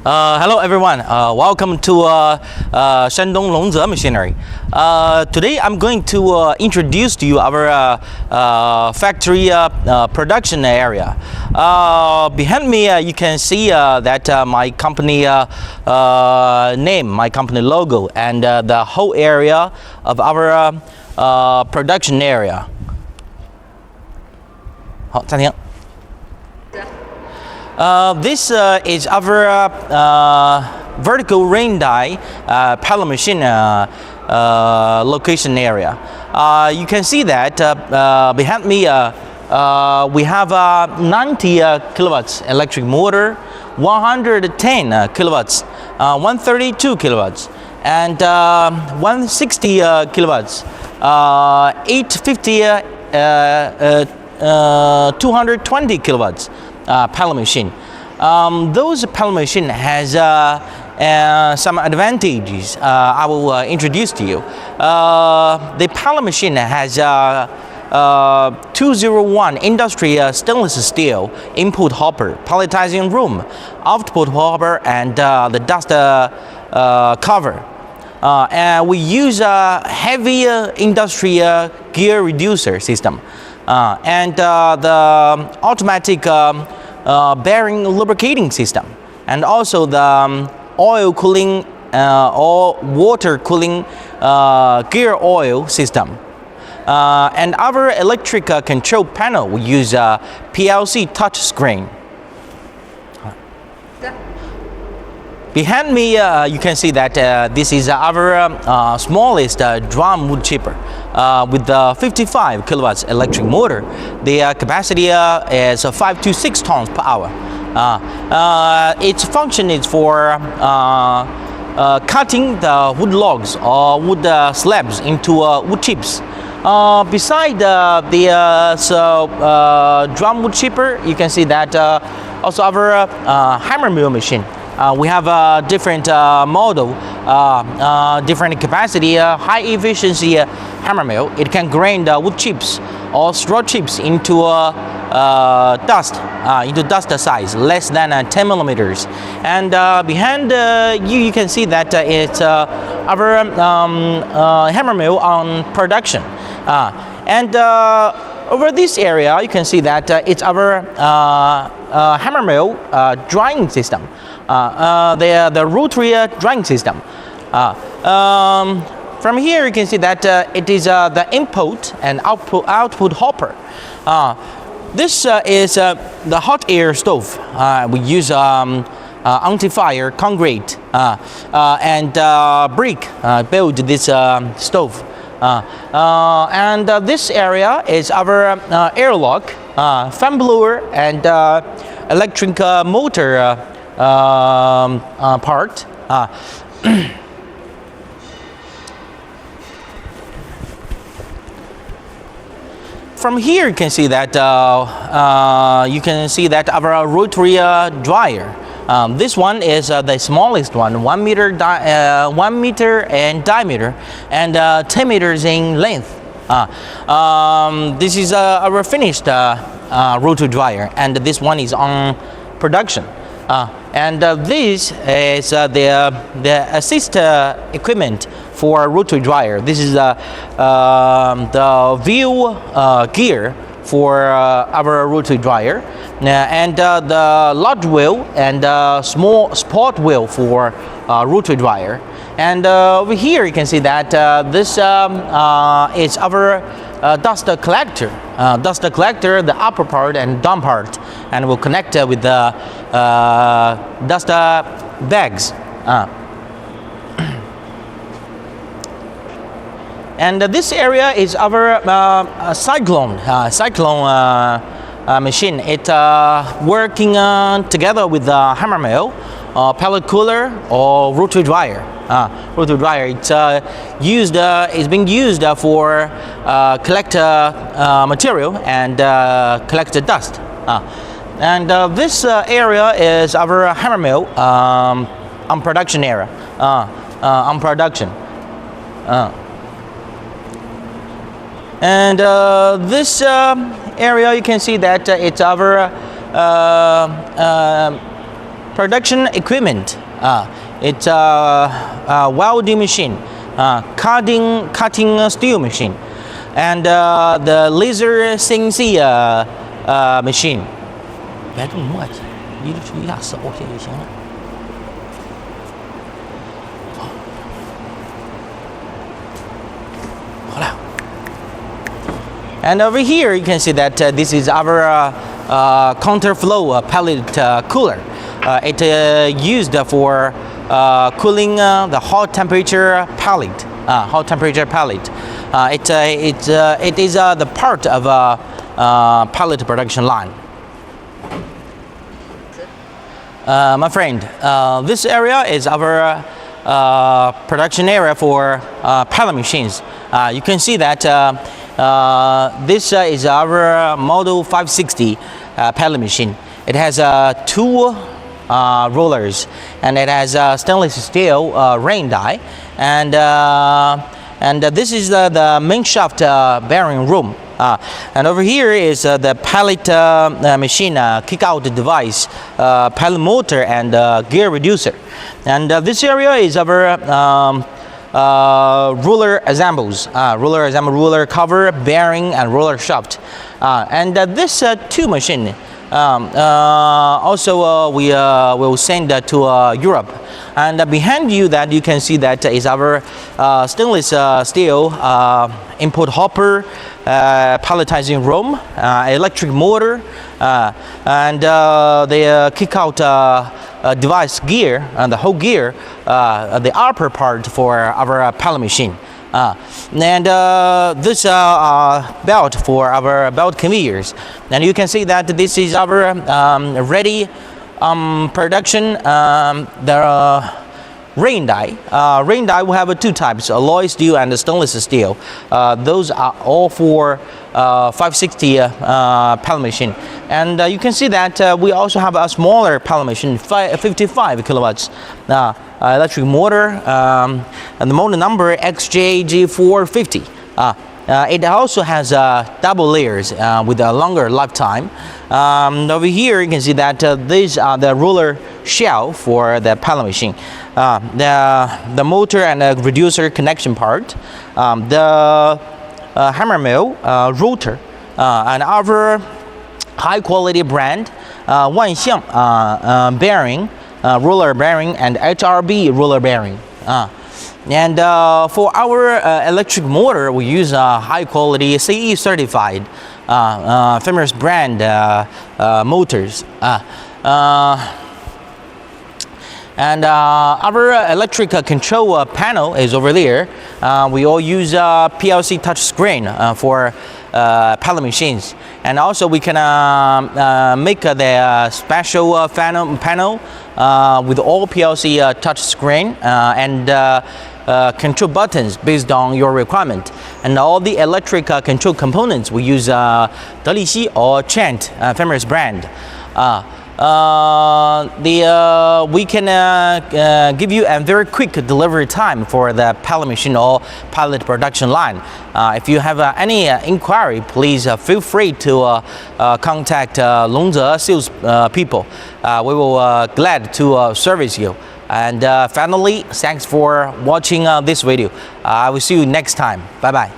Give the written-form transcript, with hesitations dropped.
Hello everyone, welcome to Shandong Longze Machinery. Today I'm going to introduce to you our factory production area. Behind me you can see that my company name, my company logo, and the whole area of our production area. 好，暂停。This is our vertical rain die pellet machine location area. You can see that behind me we have 90 kilowatts electric motor, 110 kilowatts, 132 kilowatts, and 160 kilowatts, 850, 220 kilowatts. Pellet machine. Those pellet machine has some advantages I will introduce to you. The pellet machine has 201 industry stainless steel input hopper, pelletizing room, output hopper, and the dust cover. And we use a heavy industry gear reducer system. And the automatic bearing lubricating system, and also the oil cooling or water cooling gear oil system. And our electric control panel, we use a PLC touch screen. Behind me you can see that this is our smallest drum wood chipper with the 55 kilowatts electric motor. The capacity is 5 to 6 tons per hour. Its function is for cutting the wood logs or wood slabs into wood chips. Beside the drum wood chipper, you can see that also our hammer mill machine. We have a different model, different capacity, high efficiency hammer mill. It can grind wood chips or straw chips into dust size less than 10 millimeters. And behind you can see that it's our hammer mill on production. And over this area, you can see that it's our hammer mill drying system. The rotary drying system. From here you can see that it is the input and output hopper. This is the hot air stove. We use anti-fire concrete and brick build this stove. And this area is our airlock, fan blower, and electric motor part. From here you can see that our rotary dryer. This one is the smallest one, 1 meter in diameter and 10 meters in length. This is our finished rotary dryer, and this one is on production. And this is the assist equipment for rotary dryer. This is the wheel gear for our rotary dryer, and the large wheel and small spot wheel for rotary dryer. And over here you can see that this is our dust collector. The upper part and down part, and will connect with the dust bags. And this area is our cyclone machine. It working together with the hammer mill, pellet cooler, or rotary dryer. Rotary dryer. It's being used for collect material and collect dust. And this area is our hammer mill on production area. On production. And this area you can see that it's our production equipment. It's a welding machine, cutting steel machine, and the laser CNC machine. 别这么磨叽，你就注意一下手写就行了。好了。And over here, you can see that this is our counterflow pellet cooler. It used for cooling the hot temperature pellet. It is the part of a pellet production line. My friend, this area is our production area for pellet machines. You can see that this is our Model 560 pellet machine. It has two rollers, and it has stainless steel rain die, and this is the main shaft bearing room. And over here is the pellet machine kick-out device, pellet motor, and gear reducer. And this area is our roller assembles, roller cover, bearing, and roller shaft. And this two machine also we will send to Europe. And behind you that you can see that is our stainless steel input hopper, palletizing room, electric motor, and the kick-out device gear, and the whole gear, the upper part for our pellet machine. And this belt for our belt conveyors. And you can see that this is our ready production, the rain die. Rain die will have two types, alloy steel and stainless steel. Those are all for 560 pellet machine. And you can see that we also have a smaller pellet machine, 55 kilowatts. Electric motor, and the model number XJG450. It also has double layers with a longer lifetime. Over here you can see that these are the roller shell for the pellet machine. The motor and the reducer connection part, the hammer mill rotor, and our high quality brand Wanxiang bearing, roller bearing, and HRB roller bearing. And for our electric motor, we use high quality CE certified famous brand motors. And our electric control panel is over there. We all use PLC touch screen for pellet machines, and also we can make the special panel with all PLC touch screen and control buttons based on your requirement. And all the electric control components we use Delixi or Chant famous brand. We can give you a very quick delivery time for the pellet machine or pellet production line. If you have any inquiry, please feel free to contact Longze sales people. We will glad to service you. And finally, thanks for watching this video. I will see you next time. Bye bye.